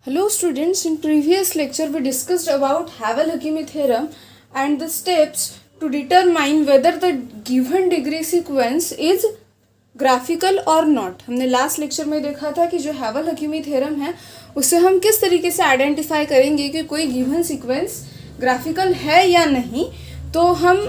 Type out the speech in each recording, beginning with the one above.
Hello students, in previous lecture we discussed about Havel-Hakimi theorem and the steps to determine whether the given degree sequence is graphical और not. हमने last lecture में देखा था कि जो हैवल Hakimi theorem है उससे हम किस तरीके से आइडेंटिफाई करेंगे कि कोई गिवन सीक्वेंस ग्राफिकल है या नहीं। तो हम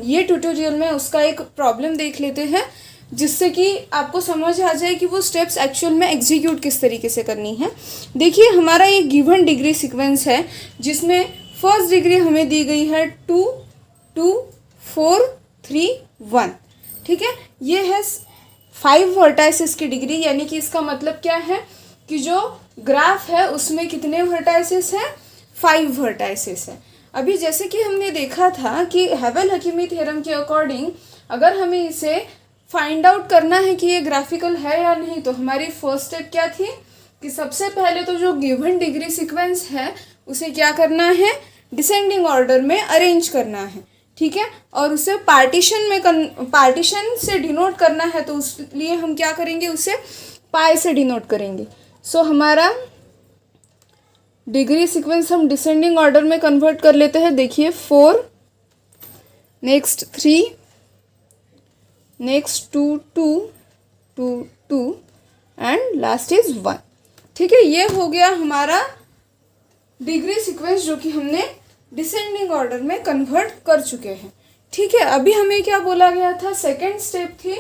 ये ट्यूटोरियल में उसका एक प्रॉब्लम देख लेते हैं जिससे कि आपको समझ आ जाए कि वो स्टेप्स एक्चुअल में एग्जीक्यूट किस तरीके से करनी है। देखिए हमारा ये गिवन डिग्री सीक्वेंस है जिसमें फर्स्ट डिग्री हमें दी गई है 2 2 4 3 1। ठीक है, ये है 5 वर्टाइसेस की डिग्री, यानी कि इसका मतलब क्या है कि जो ग्राफ है उसमें कितने वर्टाइसेस हैं, 5 वर्टाइसेस है। अभी जैसे कि हमने देखा था कि हैवल-हकीमी थ्योरम के अकॉर्डिंग अगर हमें इसे फाइंड आउट करना है कि ये ग्राफिकल है या नहीं, तो हमारी फर्स्ट स्टेप क्या थी कि सबसे पहले तो जो गिवन डिग्री सीक्वेंस है उसे क्या करना है, डिसेंडिंग ऑर्डर में अरेंज करना है। ठीक है, और उसे पार्टीशन से डिनोट करना है, तो उसलिए हम क्या करेंगे, उसे पाई से डिनोट करेंगे। सो हमारा डिग्री सीक्वेंस हम डिसेंडिंग ऑर्डर में कन्वर्ट कर लेते हैं। देखिए 4, next 3, next 2 2 2 2 and last is 1। ठीक है, ये हो गया हमारा डिग्री सीक्वेंस जो कि हमने डिसेंडिंग ऑर्डर में कन्वर्ट कर चुके हैं। ठीक है, अभी हमें क्या बोला गया था, सेकेंड स्टेप थी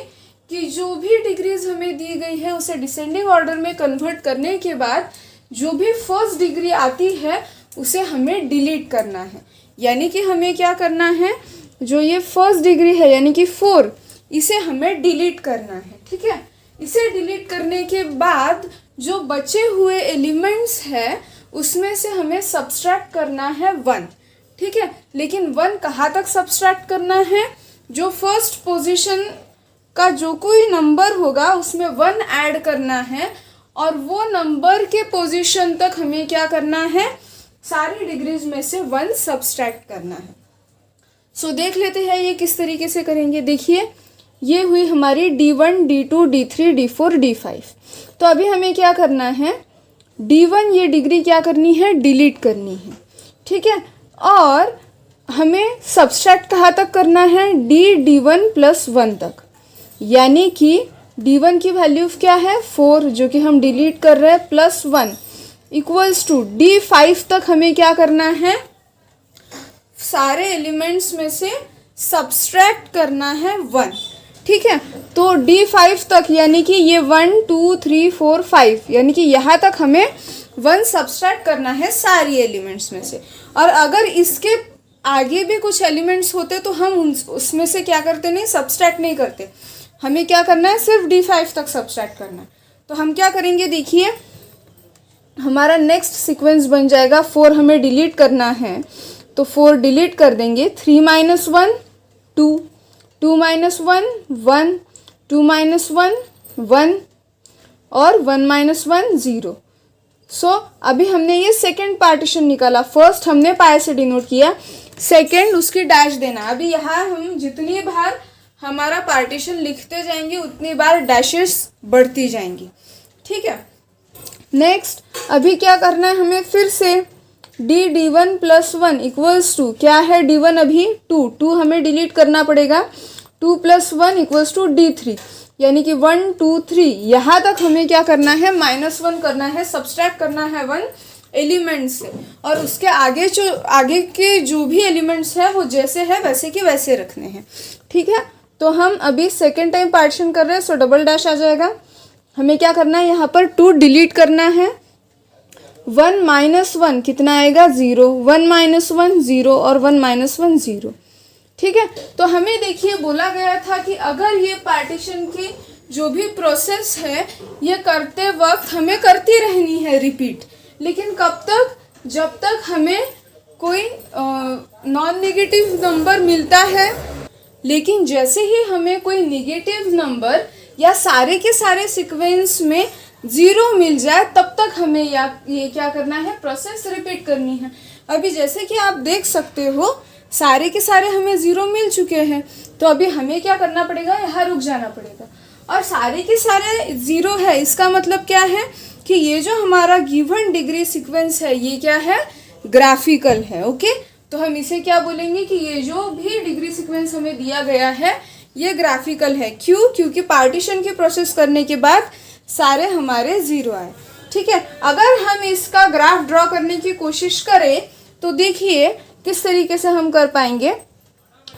कि जो भी डिग्रीज हमें दी गई है उसे डिसेंडिंग ऑर्डर में कन्वर्ट करने के बाद जो भी फर्स्ट डिग्री आती है उसे हमें डिलीट करना है। यानी कि हमें क्या करना है, जो ये फर्स्ट डिग्री है यानी कि 4, इसे हमें डिलीट करना है। ठीक है, इसे डिलीट करने के बाद जो बचे हुए एलिमेंट्स है उसमें से हमें सब्सट्रैक्ट करना है 1। ठीक है, लेकिन 1 कहाँ तक सब्सट्रैक्ट करना है, जो फर्स्ट पोजीशन का जो कोई नंबर होगा उसमें 1 ऐड करना है और वो नंबर के पोजीशन तक हमें क्या करना है, सारी डिग्रीज में से 1 सब्सट्रैक्ट करना है। सो देख लेते हैं ये किस तरीके से करेंगे। देखिए ये हुई हमारी D1 D2 D3 D4 D5। तो अभी हमें क्या करना है, D1 ये डिग्री क्या करनी है, डिलीट करनी है। ठीक है, और हमें सब्सट्रैक्ट कहाँ तक करना है, D1 + 1 तक, यानी कि D1 की वैल्यू क्या है 4 जो कि हम डिलीट कर रहे हैं, +1 इक्वल्स टू D5 तक हमें क्या करना है, सारे एलिमेंट्स में से सब्सट्रैक्ट करना है 1। ठीक है, तो D5 तक यानी कि ये 1 2 3 4 5 यानी कि यहाँ तक हमें 1 सब्सट्रैक्ट करना है सारी एलिमेंट्स में से। और अगर इसके आगे भी कुछ एलिमेंट्स होते तो हम उसमें से क्या करते नहीं, सब्सट्रैक्ट नहीं करते। हमें क्या करना है, सिर्फ D5 तक सब्सट्रैक्ट करना है। तो हम क्या करेंगे, देखिए हमारा नेक्स्ट सीक्वेंस बन जाएगा, 4 हमें डिलीट करना है तो 4 डिलीट कर देंगे, 3 - 1 2 2 - 1 1 2 - 1 1 और 1 - 1 0। सो अभी हमने ये सेकेंड पार्टीशन निकाला। फर्स्ट हमने पाई से डिनोट किया, सेकेंड उसकी डैश देना। अभी यहाँ हम जितनी बार हमारा पार्टीशन लिखते जाएंगे उतनी बार डैशेस बढ़ती जाएंगी। ठीक है, नेक्स्ट अभी क्या करना है, हमें फिर से D1 + 1 इक्वल्स टू क्या है, D1 अभी 2 हमें डिलीट करना पड़ेगा, 2 + 1 इक्वल्स टू D3 यानी कि 1 2 3 यहाँ तक हमें क्या करना है, -1 करना है, सब्सट्रैक्ट करना है 1 एलिमेंट से, और उसके आगे के जो भी एलिमेंट्स है वो जैसे है वैसे के वैसे रखने हैं। ठीक है, तो हम अभी सेकेंड टाइम पार्टीशन कर रहे हैं, सो डबल डैश आ जाएगा। हमें क्या करना है, यहाँ पर 2 डिलीट करना है, 1 - 1 कितना आएगा, 0, 1 - 1 0 और 1 - 1 0। ठीक है, तो हमें देखिए बोला गया था कि अगर ये पार्टीशन की जो भी प्रोसेस है ये करते वक्त हमें करती रहनी है रिपीट, लेकिन कब तक, जब तक हमें कोई नॉन नेगेटिव नंबर मिलता है। लेकिन जैसे ही हमें कोई नेगेटिव नंबर या सारे के सारे सीक्वेंस में 0 मिल जाए तब तक हमें ये क्या करना है, प्रोसेस रिपीट करनी है। अभी जैसे कि आप देख सकते हो सारे के सारे हमें 0 मिल चुके हैं, तो अभी हमें क्या करना पड़ेगा, यहाँ रुक जाना पड़ेगा। और सारे के सारे 0 है, इसका मतलब क्या है, कि ये जो हमारा गिवन डिग्री सीक्वेंस है ये क्या है, ग्राफिकल है। ओके, तो हम इसे क्या बोलेंगे कि ये जो भी डिग्री सीक्वेंस हमें दिया गया है ये ग्राफिकल है। क्यों? क्योंकि पार्टीशन की प्रोसेस करने के बाद सारे हमारे जीरो आए। ठीक है, अगर हम इसका ग्राफ ड्रॉ करने की कोशिश करें तो देखिए किस तरीके से हम कर पाएंगे।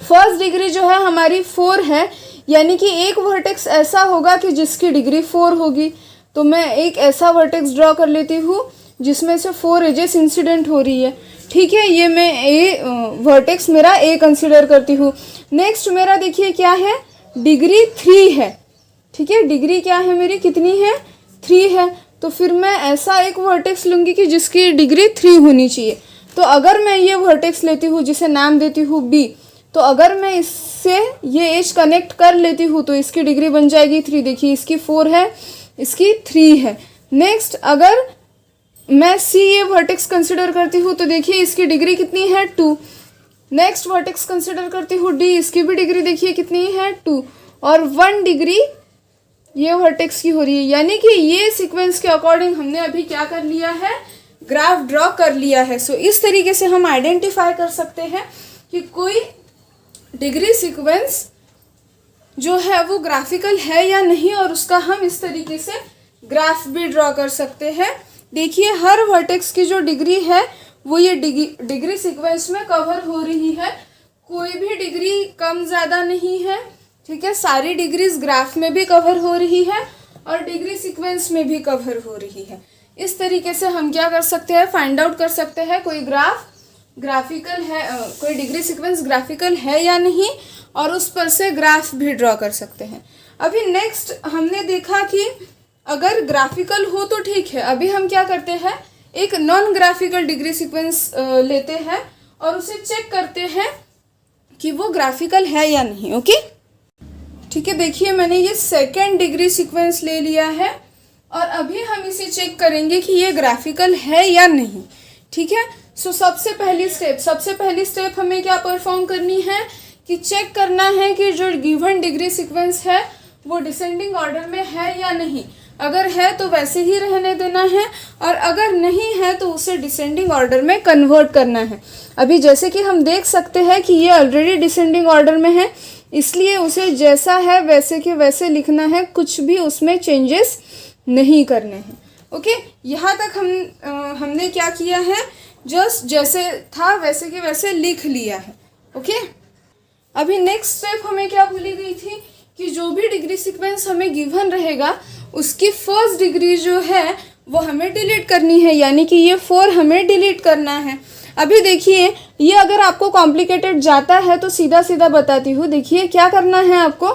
फर्स्ट डिग्री जो है हमारी 4 है, यानी कि एक वर्टेक्स ऐसा होगा कि जिसकी डिग्री 4 होगी। तो मैं एक ऐसा वर्टेक्स ड्रॉ कर लेती हूँ जिसमें से 4 एजेस इंसिडेंट हो रही है। ठीक है, ये मैं वर्टेक्स मेरा ए कंसिडर करती हूँ। नेक्स्ट मेरा देखिए क्या है, डिग्री 3 है। ठीक है, डिग्री क्या है मेरी, कितनी है, 3 है। तो फिर मैं ऐसा एक वर्टेक्स लूँगी कि जिसकी डिग्री 3 होनी चाहिए। तो अगर मैं ये वर्टेक्स लेती हूँ जिसे नाम देती हूँ बी, तो अगर मैं इससे ये एज कनेक्ट कर लेती हूँ तो इसकी डिग्री बन जाएगी 3। देखिए इसकी 4 है, इसकी 3 है। नेक्स्ट अगर मैं सी ये वर्टेक्स कंसिडर करती हूँ तो देखिए इसकी डिग्री कितनी है, 2। नेक्स्ट वर्टेक्स कंसिडर करती हूँ डी, इसकी भी डिग्री देखिए कितनी है, 2। और 1 डिग्री ये वर्टेक्स की हो रही है। यानी कि ये सीक्वेंस के अकॉर्डिंग हमने अभी क्या कर लिया है, ग्राफ ड्रॉ कर लिया है। सो इस तरीके से हम आइडेंटिफाई कर सकते हैं कि कोई डिग्री सीक्वेंस जो है वो ग्राफिकल है या नहीं, और उसका हम इस तरीके से ग्राफ भी ड्रॉ कर सकते हैं। देखिए हर वर्टेक्स की जो डिग्री है वो ये डिग्री सीक्वेंस में कवर हो रही है, कोई भी डिग्री कम ज़्यादा नहीं है। ठीक है, सारी डिग्रीज ग्राफ में भी कवर हो रही है और डिग्री सीक्वेंस में भी कवर हो रही है। इस तरीके से हम क्या कर सकते हैं, फाइंड आउट कर सकते हैं कोई ग्राफ ग्राफिकल है, कोई डिग्री सीक्वेंस ग्राफिकल है या नहीं, और उस पर से ग्राफ भी ड्रॉ कर सकते हैं। अभी नेक्स्ट हमने देखा कि अगर ग्राफिकल हो तो ठीक है। अभी हम क्या करते हैं, एक नॉन ग्राफिकल डिग्री सीक्वेंस लेते हैं और उसे चेक करते हैं कि वो ग्राफिकल है या नहीं। ओके, ठीक है, देखिए मैंने ये सेकेंड डिग्री सीक्वेंस ले लिया है और अभी हम इसे चेक करेंगे कि ये ग्राफिकल है या नहीं। ठीक है, सो सबसे पहली स्टेप हमें क्या परफॉर्म करनी है कि चेक करना है कि जो गिवन डिग्री सीक्वेंस है वो डिसेंडिंग ऑर्डर में है या नहीं। अगर है तो वैसे ही रहने देना है, और अगर नहीं है तो उसे डिसेंडिंग ऑर्डर में कन्वर्ट करना है। अभी जैसे कि हम देख सकते हैं कि ये ऑलरेडी डिसेंडिंग ऑर्डर में है, इसलिए उसे जैसा है वैसे के वैसे लिखना है, कुछ भी उसमें चेंजेस नहीं करने हैं। ओके, यहाँ तक हमने क्या किया है, जस्ट जैसे था वैसे के वैसे लिख लिया है। ओके, अभी नेक्स्ट स्टेप हमें क्या भूली गई थी कि जो भी डिग्री सीक्वेंस हमें गिवन रहेगा उसकी फर्स्ट डिग्री जो है वो हमें डिलीट करनी है, यानी कि ये 4 हमें डिलीट करना है। अभी देखिए ये अगर आपको कॉम्प्लिकेटेड जाता है तो सीधा सीधा बताती हूँ। देखिए क्या करना है आपको,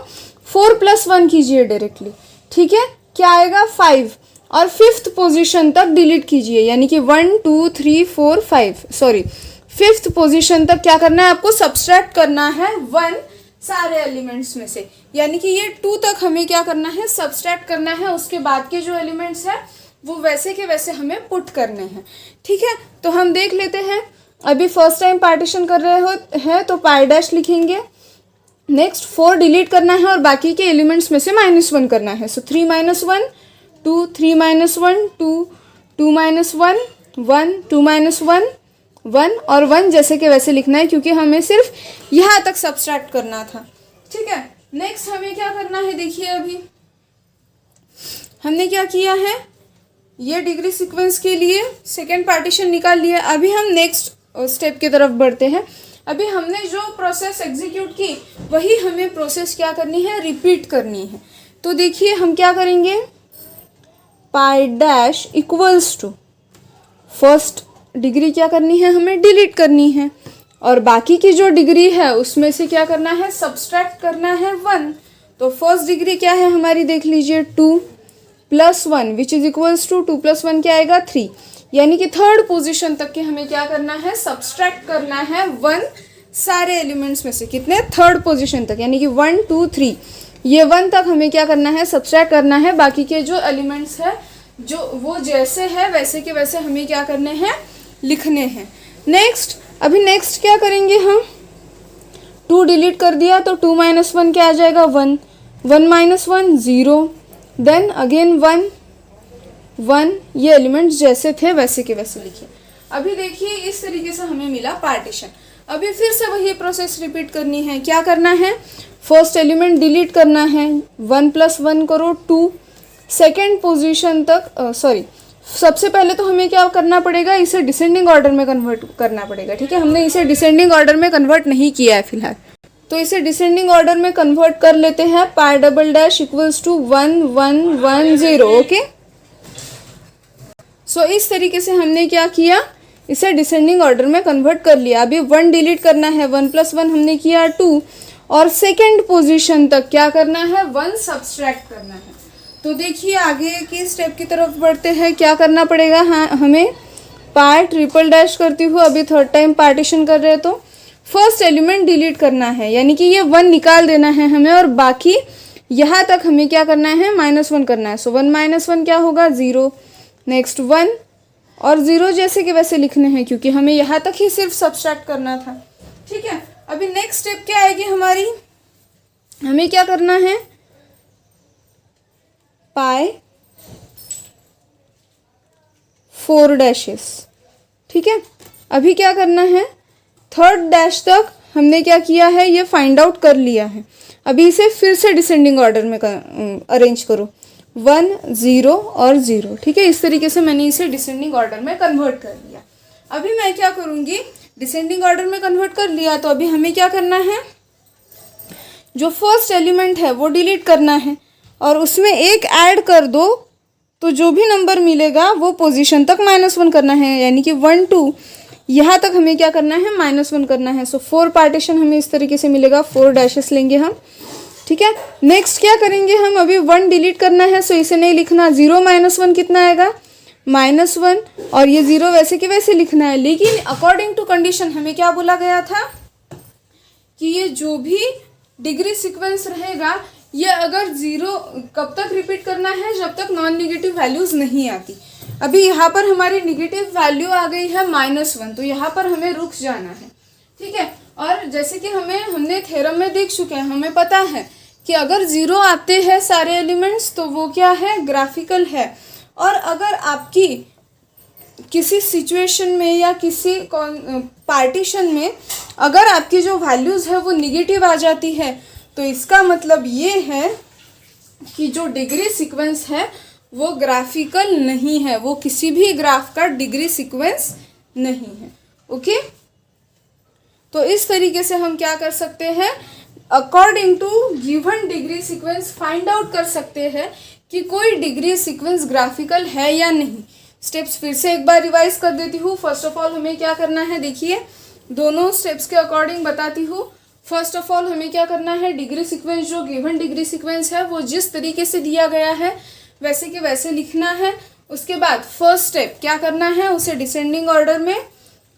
4 + 1 कीजिए डायरेक्टली। ठीक है, क्या आएगा, 5, और 5th पोजीशन तक डिलीट कीजिए, यानी कि 1 2 3 4 5 सॉरी 5th पोजीशन तक क्या करना है आपको, सब्सट्रैक्ट करना है 1 सारे एलिमेंट्स में से, यानी कि ये 2 तक हमें क्या करना है, सब्सट्रैक्ट करना है। उसके बाद के जो एलिमेंट्स हैं वो वैसे के वैसे हमें पुट करने हैं। ठीक है, तो हम देख लेते हैं। अभी फर्स्ट टाइम पार्टीशन कर रहे हैं तो π' लिखेंगे। नेक्स्ट 4 डिलीट करना है और बाकी के एलिमेंट्स में से -1 करना है। सो 3 - 1 2 3 - 1 2 2 - 1 1 2 - 1 1 और 1 जैसे के वैसे लिखना है, क्योंकि हमें सिर्फ यहाँ तक सब्सट्रैक्ट करना था। ठीक है, नेक्स्ट हमें क्या करना है, देखिए अभी हमने क्या किया है, ये डिग्री सीक्वेंस के लिए सेकेंड पार्टीशन निकाल लिया। अभी हम नेक्स्ट स्टेप की तरफ बढ़ते हैं। अभी हमने जो प्रोसेस एग्जीक्यूट की वही हमें प्रोसेस क्या करनी है, रिपीट करनी है। तो देखिए हम क्या करेंगे, π' = फर्स्ट डिग्री क्या करनी है, हमें डिलीट करनी है, और बाकी की जो डिग्री है उसमें से क्या करना है, सब्सट्रैक्ट करना है 1। तो फर्स्ट डिग्री क्या है हमारी, देख लीजिए 2 + 1 विच इज इक्वल्स टू 2 + 1 क्या आएगा, 3। यानी कि थर्ड पोजीशन तक के हमें क्या करना है, सब्सट्रैक्ट करना है 1 सारे एलिमेंट्स में से। कितने, थर्ड पोजीशन तक, यानी कि 1 2 3 ये 1 तक हमें क्या करना है, सब्सट्रैक्ट करना है। बाकी के जो एलिमेंट्स है जो वो जैसे है वैसे के वैसे हमें क्या करने हैं, लिखने हैं। नेक्स्ट अभी नेक्स्ट क्या करेंगे हम, 2 डिलीट कर दिया तो 2 - 1 क्या आ जाएगा, 1 1 - 1 0, देन अगेन 1 1, ये एलिमेंट्स जैसे थे वैसे के वैसे लिखिए। अभी देखिए इस तरीके से हमें मिला पार्टीशन। अभी फिर से वही प्रोसेस रिपीट करनी है। क्या करना है, फर्स्ट एलिमेंट डिलीट करना है, 1 + 1 करो 2, सेकेंड पोजीशन तक सबसे पहले तो हमें क्या करना पड़ेगा, इसे डिसेंडिंग ऑर्डर में कन्वर्ट करना पड़ेगा। ठीक है, हमने इसे डिसेंडिंग ऑर्डर में कन्वर्ट नहीं किया है फिलहाल, तो इसे डिसेंडिंग ऑर्डर में कन्वर्ट कर लेते हैं। Pi double dash equals to 1 1 1 0। Okay, so इस तरीके से हमने क्या किया, इसे डिसेंडिंग ऑर्डर में कन्वर्ट कर लिया। अभी 1 डिलीट करना है, 1 + 1 हमने किया 2, और सेकेंड पोजीशन तक क्या करना है, 1 सब्सट्रैक्ट करना है। तो देखिए आगे की स्टेप की तरफ बढ़ते हैं। क्या करना पड़ेगा, हाँ हमें पाई ट्रिपल डैश करती हूँ, अभी थर्ड टाइम पार्टीशन कर रहे हैं तो फर्स्ट एलिमेंट डिलीट करना है, यानी कि ये 1 निकाल देना है हमें, और बाकी यहाँ तक हमें क्या करना है, -1 करना है। सो 1 - 1 क्या होगा, 0, नेक्स्ट 1 और 0 जैसे कि वैसे लिखने हैं, क्योंकि हमें यहाँ तक ही सिर्फ सब्सट्रैक्ट करना था। ठीक है, अभी नेक्स्ट स्टेप क्या आएगी हमारी, हमें क्या करना है, पाई 4 डैशेस। ठीक है, अभी क्या करना है, थर्ड डैश तक हमने क्या किया है, ये फाइंड आउट कर लिया है। अभी इसे फिर से डिसेंडिंग ऑर्डर में अरेंज करो, 1 0 और 0। ठीक है, इस तरीके से मैंने इसे डिसेंडिंग ऑर्डर में कन्वर्ट कर लिया। अभी मैं क्या करूँगी, डिसेंडिंग ऑर्डर में कन्वर्ट कर लिया, तो अभी हमें क्या करना है, जो फर्स्ट एलिमेंट है वो डिलीट करना है, और उसमें एक ऐड कर दो, तो जो भी नंबर मिलेगा वो पोजीशन तक -1 करना है, यानी कि 1 2 यहाँ तक हमें क्या करना है, -1 करना है। सो 4 पार्टीशन हमें इस तरीके से मिलेगा, 4 डैशेस लेंगे हम। ठीक है, नेक्स्ट क्या करेंगे हम, अभी 1 डिलीट करना है, सो इसे नहीं लिखना, 0 - 1 कितना आएगा, -1, और ये 0 वैसे के वैसे लिखना है। लेकिन अकॉर्डिंग टू कंडीशन हमें क्या बोला गया था कि ये जो भी डिग्री सीक्वेंस रहेगा, ये अगर 0 कब तक रिपीट करना है, जब तक नॉन निगेटिव वैल्यूज़ नहीं आती। अभी यहाँ पर हमारी निगेटिव वैल्यू आ गई है -1, तो यहाँ पर हमें रुक जाना है। ठीक है, और जैसे कि हमने थ्योरम में देख चुके हैं, हमें पता है कि अगर 0 आते हैं सारे एलिमेंट्स तो वो क्या है, ग्राफिकल है। और अगर आपकी किसी सिचुएशन में या किसी पार्टीशन में अगर आपकी जो वैल्यूज़ है वो निगेटिव आ जाती है, तो इसका मतलब ये है कि जो डिग्री सीक्वेंस है वो ग्राफिकल नहीं है, वो किसी भी ग्राफ का डिग्री सीक्वेंस नहीं है। ओके, तो इस तरीके से हम क्या कर सकते हैं, according to given degree sequence find out कर सकते हैं कि कोई डिग्री सीक्वेंस ग्राफिकल है या नहीं। स्टेप्स फिर से एक बार रिवाइज कर देती हूँ। फर्स्ट ऑफ ऑल हमें क्या करना है, देखिए दोनों स्टेप्स के अकॉर्डिंग बताती हूँ। फर्स्ट ऑफ ऑल हमें क्या करना है, डिग्री सीक्वेंस, जो गिवन डिग्री सीक्वेंस है वो जिस तरीके से दिया गया है वैसे के वैसे लिखना है। उसके बाद फर्स्ट स्टेप क्या करना है, उसे डिसेंडिंग ऑर्डर में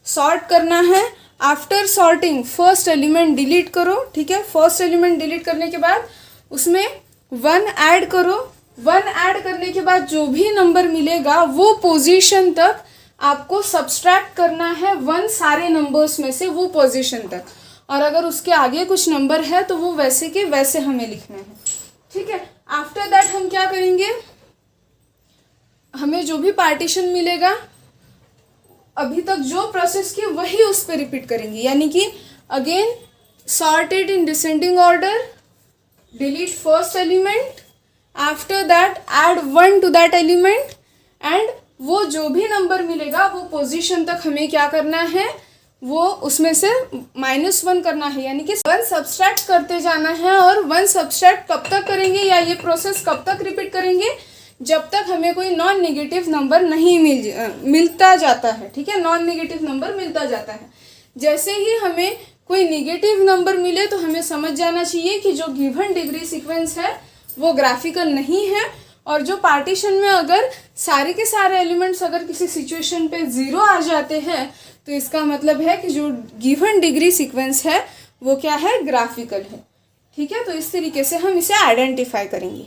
सॉर्ट करना है। After sorting first element delete करो। ठीक है, फर्स्ट एलिमेंट डिलीट करने के बाद उसमें 1 ऐड करो। 1 ऐड करने के बाद जो भी नंबर मिलेगा वो पोजीशन तक आपको सब्सट्रैक्ट करना है, 1 सारे नंबर्स में से वो पोजीशन तक, और अगर उसके आगे कुछ नंबर है तो वो वैसे के वैसे हमें लिखना है। ठीक है, आफ्टर दैट हम क्या करेंगे, हमें जो भी पार्टीशन मिलेगा अभी तक जो प्रोसेस की वही उस पर रिपीट करेंगे, यानी कि again sorted in descending order, delete first element, after that add 1 to that element, and वो जो भी नंबर मिलेगा वो पोजीशन तक हमें क्या करना है, वो उसमें से -1 करना है, यानी कि 1 सब्सट्रैक्ट करते जाना है। और 1 सब्सट्रैक्ट कब तक करेंगे या ये प्रोसेस कब तक रिपीट करेंगे, जब तक हमें कोई नॉन नेगेटिव नंबर नहीं मिलता जाता है। ठीक है, नॉन नेगेटिव नंबर मिलता जाता है। जैसे ही हमें कोई नेगेटिव नंबर मिले तो हमें समझ जाना चाहिए कि जो गिवन डिग्री सीक्वेंस है वो ग्राफिकल नहीं है। और जो पार्टीशन में अगर सारे के सारे एलिमेंट्स अगर किसी सिचुएशन पे 0 आ जाते हैं तो इसका मतलब है कि जो गिवन डिग्री सीक्वेंस है वो क्या है, ग्राफिकल है। ठीक है, तो इस तरीके से हम इसे आइडेंटिफाई करेंगे।